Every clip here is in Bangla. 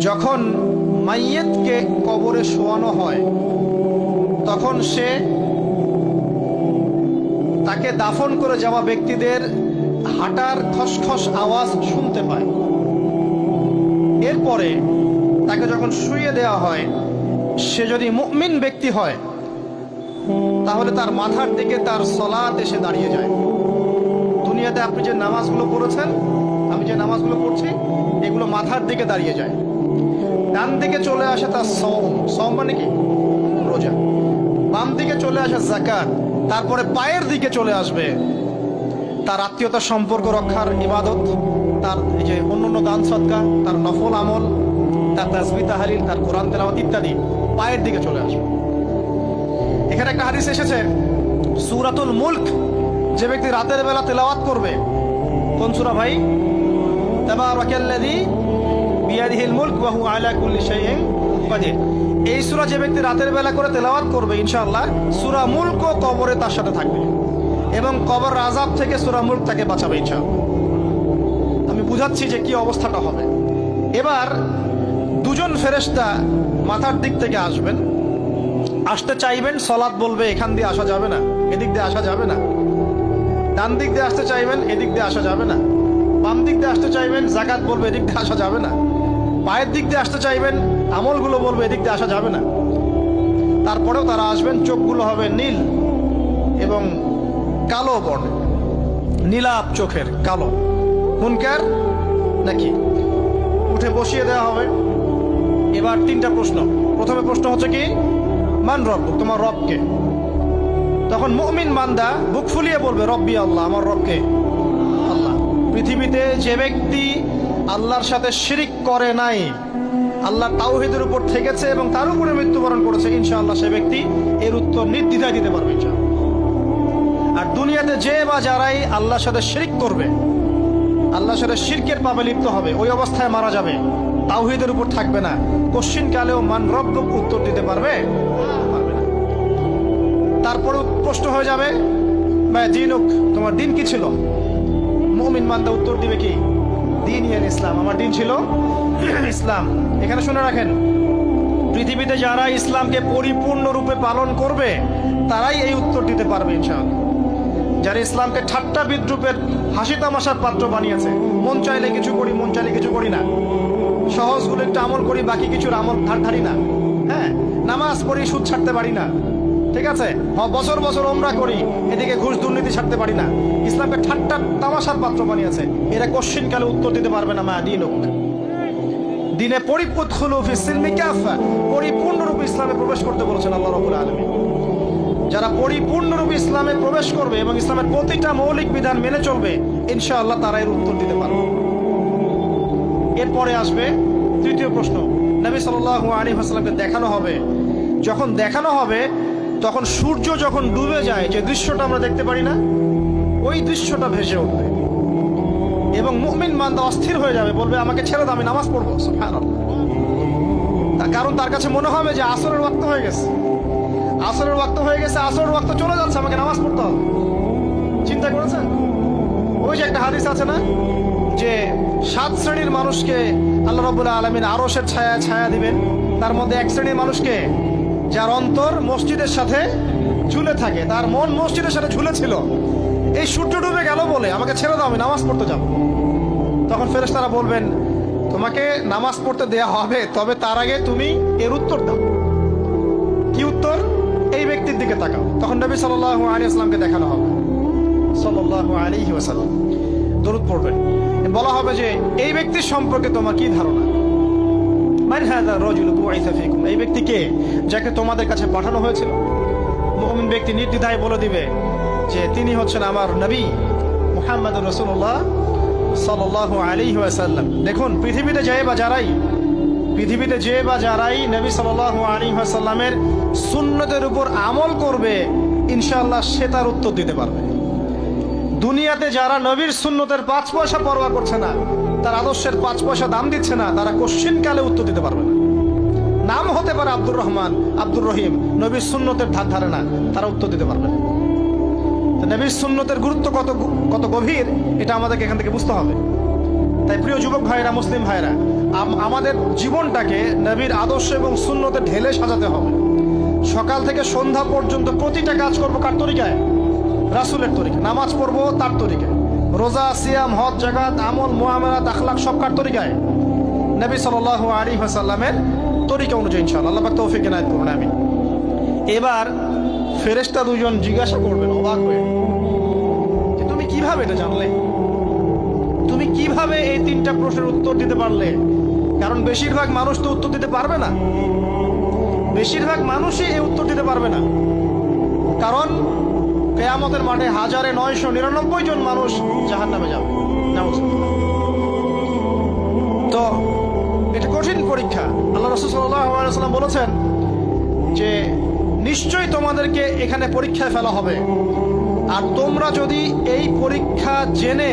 যখন মাইয়েতকে কবরে শোয়ানো হয় তখন সে তাকে দাফন করে যাওয়া ব্যক্তিদের হাঁটার খসখস আওয়াজ শুনতে পায়। এরপরে তাকে যখন শুইয়ে দেওয়া হয়, সে যদি মুমিন ব্যক্তি হয় তাহলে তার মাথার দিকে তার সলাত এসে দাঁড়িয়ে যায়। দুনিয়াতে আপনি যে নামাজগুলো পড়েছেন, আমি যে নামাজগুলো পড়ছি, এগুলো মাথার দিকে দাঁড়িয়ে যায়। ডান দিকে চলে আসে তার সওম মানে কি? রোজা। বাম দিকে চলে আসে যাকাত। তারপরে পায়ের দিকে চলে আসবে তার আত্মীয়তার সম্পর্ক রক্ষার ইবাদত, তার এই যে অন্যান্য দান সদকা, তার নফল আমল, তার তাসবিহ তাহলিল, তার কোরআন তেলাওয়াত ইত্যাদি পায়ের দিকে চলে আসবে। এখানে একটা হাদিস এসেছে, সূরাতুল মুলক যে ব্যক্তি রাতের বেলা তেলাওয়াত করবে, কোন সূরা ভাই? তাবারাকাল্লাযী বিয়াদিহিল মুলক ওয়া হুয়া আলা কুল্লি শাইইন কাদির। এই সূরা যে ব্যক্তি রাতের বেলা করে তেলাওয়াত করবে, ইনশাআল্লাহ সূরা মুলক কবরে তার সাথে থাকবে এবং কবর আযাব থেকে সূরা মুলক তাকে বাঁচাবে ইনশাআল্লাহ। আমি বুঝাচ্ছি যে কি অবস্থাটা হবে। এবার দুজন ফেরেশতা মাথার দিক থেকে আসবেন, আসতে চাইবেন, সালাত বলবে এখান দিয়ে আসা যাবে না, এদিক দিয়ে আসা যাবে না। ডান দিক দিয়ে আসতে চাইবেন, এদিক দিয়ে আসা যাবে না। বাম দিক দিয়ে আসতে চাইবেন, যাকাত বলবে এদিক দিয়ে আসা যাবে না। পায়ের দিক দিয়ে আসতে চাইবেন, আমলগুলো বলবে এদিক দিয়ে আসা যাবে না। তারপরেও তারা আসবেন, চোখগুলো হবে নীল এবং কালো বর্ণের, নীলাপ চোখের, কালো। মুনকার নাকি? উঠে বসিয়ে দেওয়া হবে। এবার তিনটা প্রশ্ন। প্রথমে প্রশ্ন হচ্ছে কি, মান রব্বুক, তোমার রবকে? তখন মুমিন বান্দা বুক ফুলিয়ে বলবে রব্বি আল্লাহ, আমার রবকে আল্লাহ। পৃথিবীতে যে ব্যক্তি আল্লাহর সাথে শিরিক করে নাই, আল্লাহ তাওহীদের উপর থেকেছে এবং তার উপরে মৃত্যুবরণ করেছে, ইনশাআল্লাহ সে ব্যক্তি এর উত্তর নির্দ্বিধায় দিতে পারবে ইনশাআল্লাহ। আর দুনিয়াতে যে বা যারাই আল্লাহর সাথে শিরিক করবে, আল্লাহর সাথে শিরকের পাপে লিপ্ত হবে, ওই অবস্থায় মারা যাবে, তাওহীদের উপর থাকবে না, কোশ্চিন কালেও মান রব্বুক উত্তর দিতে পারবে না। তারপরে প্রশ্ন হয়ে যাবে মা দীনুক, তোমার দিন কি ছিল? মুমিন বান্দা উত্তর দিবে কি? দীন ইসলাম, আমার দিন ছিল ইসলাম। এখানে শুনে রাখেন, পৃথিবীতে যারা ইসলামকে পরিপূর্ণরূপে পালন করবে তারাই এই উত্তর দিতে পারবে ইনশাআল্লাহ। যারা ইসলামকে ঠাট্টা বিদ্রুপের হাসি তামাশার পাত্র বানিয়েছে, মন চাইলে কিছু করি, মন চাইলে কিছু করি না, সহজগুলো একটু আমল করি, বাকি কিছুর আমল ধারি না, হ্যাঁ, নামাজ পড়ি, সুদ ছাড়তে পারি না, ঠিক আছে, বছর বছর ওমরা করি, এদিকে ঘুষ দুর্নীতি ছাড়তে পারি না, ইসলামকে ঠাট্টা তামাশার পাত্র বানিয়েছে, এরা কোশ্চিন কালে উত্তর দিতে পারবে না মা দীনুক। দিনে পরিপূর্ণরূপে ইসলামে প্রবেশ করতে বলেছেন আল্লাহ রাব্বুল আলামিন। যারা পরিপূর্ণরূপে ইসলামে প্রবেশ করবে এবং ইসলামের প্রতিটা মৌলিক বিধান মেনে চলবে, ইনশাআল্লাহ তারা এর উত্তর দিতে পারবে। এরপরে আসবে তৃতীয় প্রশ্ন। নবী সাল্লাল্লাহু আলাইহি ওয়াসাল্লামকে দেখানো হবে। যখন দেখানো হবে তখন সূর্য যখন ডুবে যায়, যে দৃশ্যটা আমরা দেখতে পারি না, ওই দৃশ্যটা ভেসে উঠবে এবং মুমিন বান্দা অস্থির হয়ে যাবে, বলবে আমাকে ছেড়ে দাও, আমি নামাজ পড়বো। সুবহানাল্লাহ। তার কারণ তার কাছে মনে হবে যে আসরের ওয়াক্ত হয়ে গেছে, আসরের ওয়াক্ত হয়ে গেছে, আসরের ওয়াক্ত চলে যাচ্ছে, আমাকে নামাজ পড়তে হবে। চিন্তা করেছেন? ওই যে একটা হাদিস আছে না, যে 7 শ্রেণীর মানুষকে আল্লাহ রাব্বুল আলামিন আরশের ছায়া দিবেন। তার মধ্যে এক শ্রেণীর মানুষকে, যার অন্তর মসজিদের সাথে ঝুলে থাকে, তার মন মসজিদের সাথে ঝুলে ছিল, এই সূর্য ডুবে গেল বলে আমাকে ছেড়ে দাও, আমি নামাজ পড়তে যাব। তখন ফেরেশতারা বলবেন তোমাকে নামাজ পড়তে দেয়া হবে, তবে তার আগে তুমি এর উত্তর দাও। কি উত্তর? এই ব্যক্তির দিকে তাকাও। তখন নবী সাল্লাল্লাহু আলাইহি ওয়াসাল্লামকে দেখানো হবে, সাল্লাল্লাহু আলাইহি ওয়াসাল্লাম দরুদ পড়বেন। বলা হবে যে এই ব্যক্তির সম্পর্কে তোমার কি ধারণা? মান হাযা রাজুলু বুইসা ফীকুম, এই ব্যক্তি কে, যাকে তোমাদের কাছে পাঠানো হয়েছিল? মুমিন ব্যক্তি নির্দ্বিধায় বলে দিবে যে তিনি হচ্ছেন আমার নবী মুহাম্মদুর রাসূলুল্লাহ সাল্লাল্লাহু আলাইহি ওয়াসাল্লাম। দেখুন, পৃথিবীতে যে বা যারাই নবী সাল্লাল্লাহু আলাইহি ওয়াসাল্লামের সুন্নতের উপর আমল করবে, ইনশাআল্লাহ সে তার উত্তর দিতে পারবে। দুনিয়াতে যারা নবীর সুন্নতের 5 পয়সা পরোয়া করছে না, তার আদর্শের 5 পয়সা দাম দিচ্ছে না, তারা কোশ্চিন কালে উত্তর দিতে পারবে না। নাম হতে পারে আব্দুর রহমান, আব্দুর রহিম, নবীর সুন্নতের ধার ধারে না, তারা উত্তর দিতে পারবে না। নবীর সুন্নতের গুরুত্ব কত গভীর, এটা আমাদেরকে এখান থেকে বুঝতে হবে। তাই প্রিয় যুবক ভাইরা, মুসলিম ভাইরা, আমাদের জীবনটাকে নবীর আদর্শ এবং সুন্নতে ঢেলে সাজাতে হবে। সকাল থেকে সন্ধ্যা পর্যন্ত প্রতিটা কাজ করবো কার তরিকায়? রাসূলের তরিকায়। নামাজ পড়বো তার তরিকায়, রোজা, সিয়াম, হজ, জাকাত, আমল, মুআমালাত, আখলাক সব কার তরিকায়? নবী সাল্লাল্লাহু আলাইহি ওয়াসাল্লামের তরিকা অনুযায়ী ইনশাআল্লাহ। আল্লাহ পাক তৌফিক এনায়েত করুন, আমিন। এবার ফেরেশতা দুজন জিজ্ঞাসা করবেন অবাক হয়ে, যে তুমি কিভাবে এটা জানলে? তুমি কিভাবে এই তিনটা প্রশ্নের উত্তর দিতে পারলে? কারণ বেশিরভাগ মানুষ তো উত্তর দিতে পারবে না, বেশিরভাগ মানুষই এই উত্তর দিতে পারবে না। কারণ কিয়ামতের মাঠে 1999 জন মানুষ জাহান্নামে যাবে। নাউজুবিল্লাহ। তো এটা কঠিন পরীক্ষা। আল্লাহ রাসূল সাল্লাল্লাহু আলাইহি ওয়াসাল্লাম বলেছেন যে নিশ্চয়ই তোমাদেরকে এখানে পরীক্ষায় ফেলা হবে, আর তোমরা যদি এই পরীক্ষা জেনে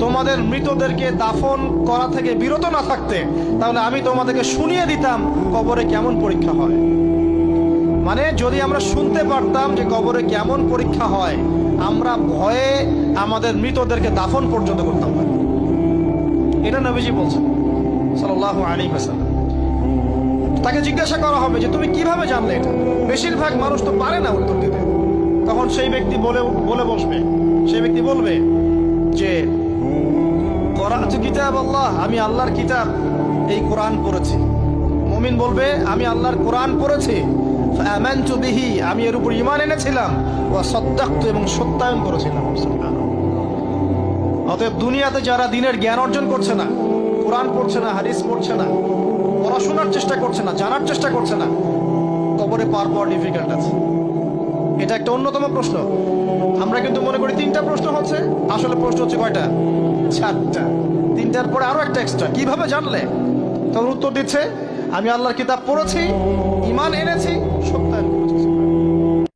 তোমাদের মৃতদেরকে দাফন করা থেকে বিরত না থাকতে, তাহলে আমি তোমাদেরকে শুনিয়ে দিতাম কবরে কেমন পরীক্ষা হয়। মানে যদি আমরা শুনতে পারতাম যে কবরে কেমন পরীক্ষা হয়, আমরা ভয়ে আমাদের মৃতদেরকে দাফন পর্যন্ত করতাম না। এটা নবীজি বলছেন সাল্লাল্লাহু আলাইহি ওয়াসাল্লাম। তাকে জিজ্ঞাসা করা হবে যে তুমি কিভাবে জানলে এটা? বেশিরভাগ মানুষ তো পারে না উত্তর দিতে। তখন সেই ব্যক্তি বলে বসবে, সেই ব্যক্তি বলবে যে করাতু কিতাব আল্লাহ, আমি আল্লাহর কিতাব এই কোরআন পড়েছি। মুমিন বলবে আমি আল্লাহর কোরআন পড়েছি, ফাআমানতু বিহি, আমি এর উপর ঈমান এনেছিলাম, ওয়া সাদ্দাকতু, এবং সত্যায়ন করেছিলাম। সুবহানাল্লাহ। অতএব দুনিয়াতে যারা দ্বীনের জ্ঞান অর্জন করছে না, কোরআন পড়ছে না, হাদিস পড়ছে না, পড়াশোনার চেষ্টা করছে না, জানার চেষ্টা করছে না, কবরে পার পাওয়া ডিফিকাল্ট আছে। এটা একটা অন্যতম প্রশ্ন। আমরা কিন্তু মনে করি তিনটা প্রশ্ন হচ্ছে, আসলে প্রশ্ন হচ্ছে কয়টা? 4টা। তিনটার পরে আরো একটা এক্সট্রা। কিভাবে জানলে? তখন উত্তর দিচ্ছে আমি আল্লাহর কিতাব পড়েছি, ঈমান এনেছি,